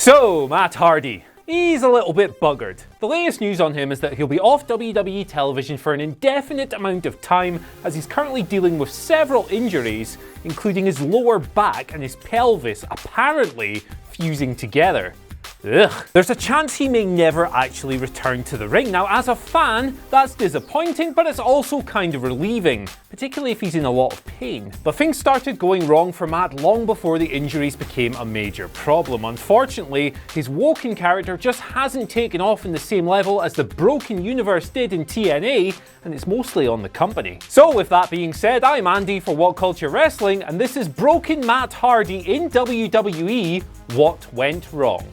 So, Matt Hardy. He's a little bit buggered. The latest news on him is that he'll be off WWE television for an indefinite amount of time, as he's currently dealing with several injuries, including his lower back and his pelvis apparently fusing together. Ugh. There's a chance he may never actually return to the ring. Now, as a fan, that's disappointing, but it's also kind of relieving, particularly if he's in a lot of pain. But things started going wrong for Matt long before the injuries became a major problem. Unfortunately, his Woken character just hasn't taken off in the same level as the Broken Universe did in TNA, and it's mostly on the company. So with that being said, I'm Andy for WhatCulture Wrestling, and this is Broken Matt Hardy in WWE, What Went Wrong?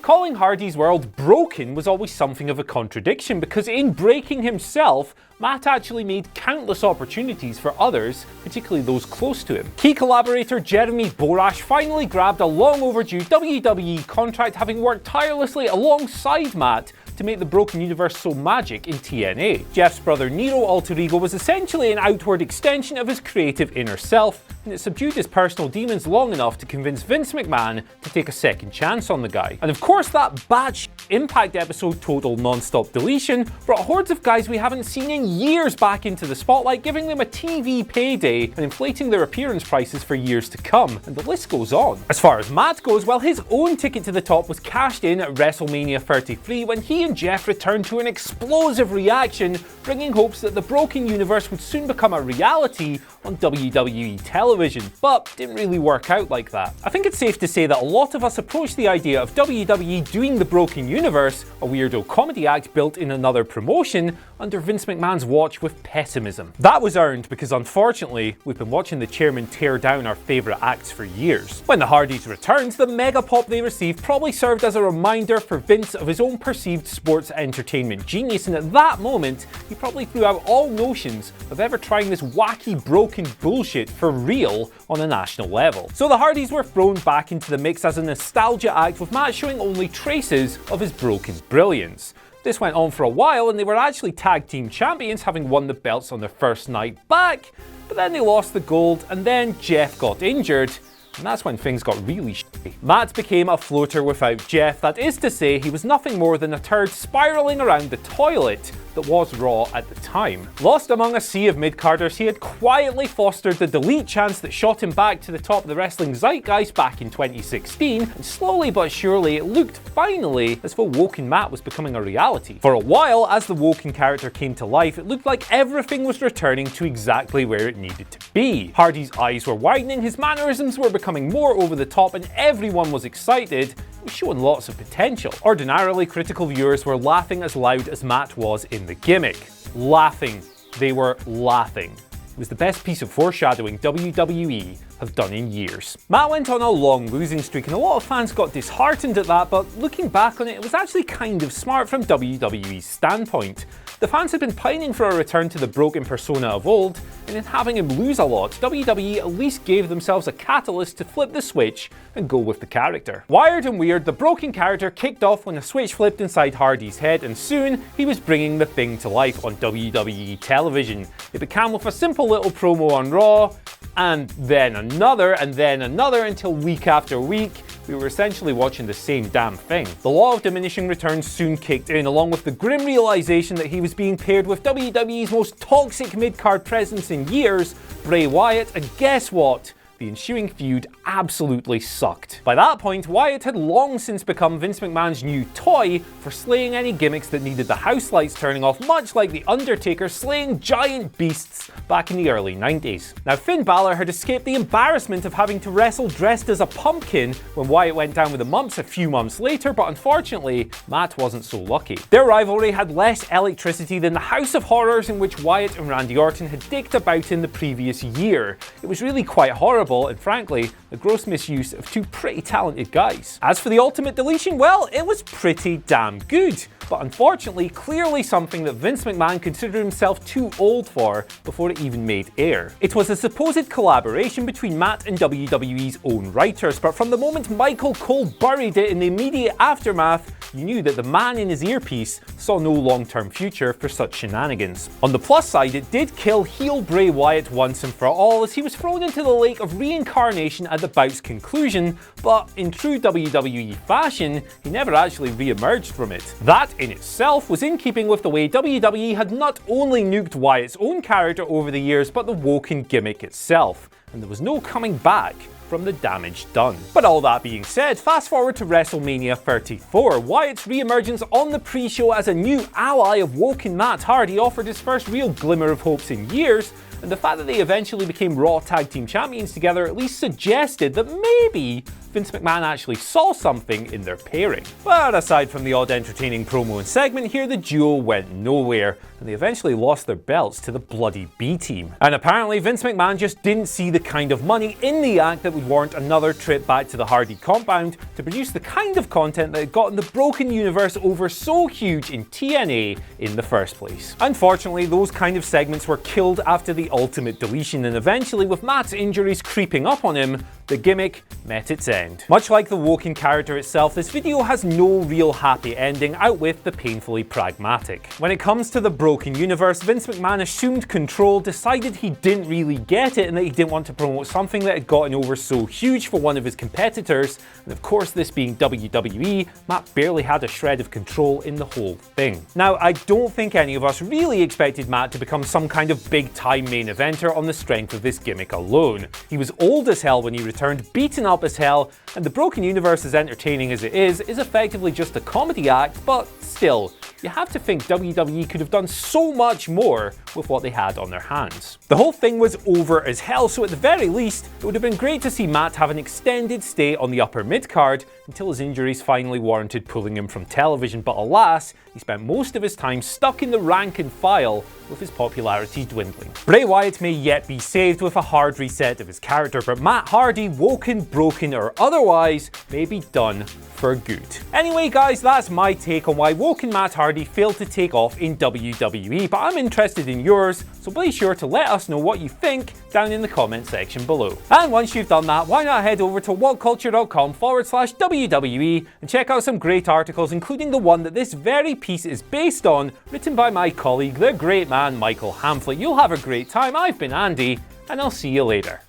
Calling Hardy's world broken was always something of a contradiction, because in breaking himself, Matt actually made countless opportunities for others, particularly those close to him. Key collaborator Jeremy Borash finally grabbed a long overdue WWE contract, having worked tirelessly alongside Matt to make the Broken Universe so magic in TNA. Jeff's brother Nero alter ego was essentially an outward extension of his creative inner self, and it subdued his personal demons long enough to convince Vince McMahon to take a second chance on the guy. And of course, that batshit Impact episode Total Non-Stop Deletion brought hordes of guys we haven't seen in years back into the spotlight, giving them a TV payday and inflating their appearance prices for years to come, and the list goes on. As far as Matt goes, well, his own ticket to the top was cashed in at WrestleMania 33 when he and Jeff returned to an explosive reaction, bringing hopes that the Broken Universe would soon become a reality on WWE television, but didn't really work out like that. I think it's safe to say that a lot of us approached the idea of WWE doing the Broken Universe, a weirdo comedy act built in another promotion, under Vince McMahon's watch with pessimism. That was earned because, unfortunately, we've been watching the chairman tear down our favourite acts for years. When the Hardys returned, the mega pop they received probably served as a reminder for Vince of his own perceived sports entertainment genius, and at that moment, he probably threw out all notions of ever trying this wacky broken bullshit for real on a national level. So the Hardys were thrown back into the mix as a nostalgia act, with Matt showing only traces of his broken brilliance. This went on for a while, and they were actually tag team champions, having won the belts on their first night back, but then they lost the gold, and then Jeff got injured, and that's when things got really shitty. Matt became a floater without Jeff. That is to say, he was nothing more than a turd spiraling around the toilet that was Raw at the time. Lost among a sea of mid-carders, he had quietly fostered the delete chance that shot him back to the top of the wrestling zeitgeist back in 2016, and slowly but surely it looked finally as though Woken Matt was becoming a reality. For a while, as the Woken character came to life, it looked like everything was returning to exactly where it needed to be. Hardy's eyes were widening, his mannerisms were becoming more over the top, and everyone was excited. He was showing lots of potential. Ordinarily, critical viewers were laughing as loud as Matt was in the gimmick. Laughing. They were laughing. It was the best piece of foreshadowing WWE have done in years. Matt went on a long losing streak, and a lot of fans got disheartened at that, but looking back on it, it was actually kind of smart from WWE's standpoint. The fans had been pining for a return to the broken persona of old, and in having him lose a lot, WWE at least gave themselves a catalyst to flip the switch and go with the character. Wired and weird, the broken character kicked off when a switch flipped inside Hardy's head, and soon he was bringing the thing to life on WWE television. It began with a simple little promo on Raw, and then another, until week after week, we were essentially watching the same damn thing. The law of diminishing returns soon kicked in, along with the grim realization that he was being paired with WWE's most toxic mid-card presence in years, Bray Wyatt, and guess what? The ensuing feud absolutely sucked. By that point, Wyatt had long since become Vince McMahon's new toy for slaying any gimmicks that needed the house lights turning off, much like The Undertaker slaying giant beasts back in the early 90s. Now, Finn Balor had escaped the embarrassment of having to wrestle dressed as a pumpkin when Wyatt went down with the mumps a few months later, but unfortunately, Matt wasn't so lucky. Their rivalry had less electricity than the House of Horrors in which Wyatt and Randy Orton had dicked about in the previous year. It was really quite horrible, terrible and frankly, the gross misuse of two pretty talented guys. As for the ultimate deletion, well, it was pretty damn good. But unfortunately, clearly something that Vince McMahon considered himself too old for before it even made air. It was a supposed collaboration between Matt and WWE's own writers, but from the moment Michael Cole buried it in the immediate aftermath, you knew that the man in his earpiece saw no long-term future for such shenanigans. On the plus side, it did kill heel Bray Wyatt once and for all, as he was thrown into the lake of reincarnation at the bout's conclusion, but in true WWE fashion, he never actually re-emerged from it. That in itself was in keeping with the way WWE had not only nuked Wyatt's own character over the years, but the Woken gimmick itself, and there was no coming back from the damage done. But all that being said, fast forward to WrestleMania 34, Wyatt's re-emergence on the pre-show as a new ally of Woken Matt Hardy offered his first real glimmer of hopes in years, and the fact that they eventually became Raw Tag Team Champions together at least suggested that maybe Vince McMahon actually saw something in their pairing. But aside from the odd entertaining promo and segment here, the duo went nowhere, and they eventually lost their belts to the bloody B Team. And apparently Vince McMahon just didn't see the kind of money in the act that would warrant another trip back to the Hardy compound to produce the kind of content that had gotten the Broken Universe over so huge in TNA in the first place. Unfortunately, those kind of segments were killed after the ultimate deletion, and eventually, with Matt's injuries creeping up on him, the gimmick met its end. Much like the Woken character itself, this video has no real happy ending out with the painfully pragmatic. When it comes to the Broken Universe, Vince McMahon assumed control, decided he didn't really get it and that he didn't want to promote something that had gotten over so huge for one of his competitors, and of course this being WWE, Matt barely had a shred of control in the whole thing. Now, I don't think any of us really expected Matt to become some kind of big time main eventer on the strength of this gimmick alone. He was old as hell when he returned, beaten up as hell, and the Broken Universe, as entertaining as it is effectively just a comedy act, but still, you have to think WWE could have done so much more with what they had on their hands. The whole thing was over as hell, so at the very least, it would have been great to see Matt have an extended stay on the upper mid-card until his injuries finally warranted pulling him from television, but alas, he spent most of his time stuck in the rank and file with his popularity dwindling. Bray Wyatt may yet be saved with a hard reset of his character, but Matt Hardy, woken, broken or otherwise, may be done for good. Anyway guys, that's my take on why Woken Matt Hardy failed to take off in WWE, but I'm interested in yours, so be sure to let us know what you think down in the comment section below. And once you've done that, why not head over to WhatCulture.com/WWE and check out some great articles, including the one that this very piece is based on, written by my colleague, the great man Michael Hamflett. You'll have a great time. I've been Andy, and I'll see you later.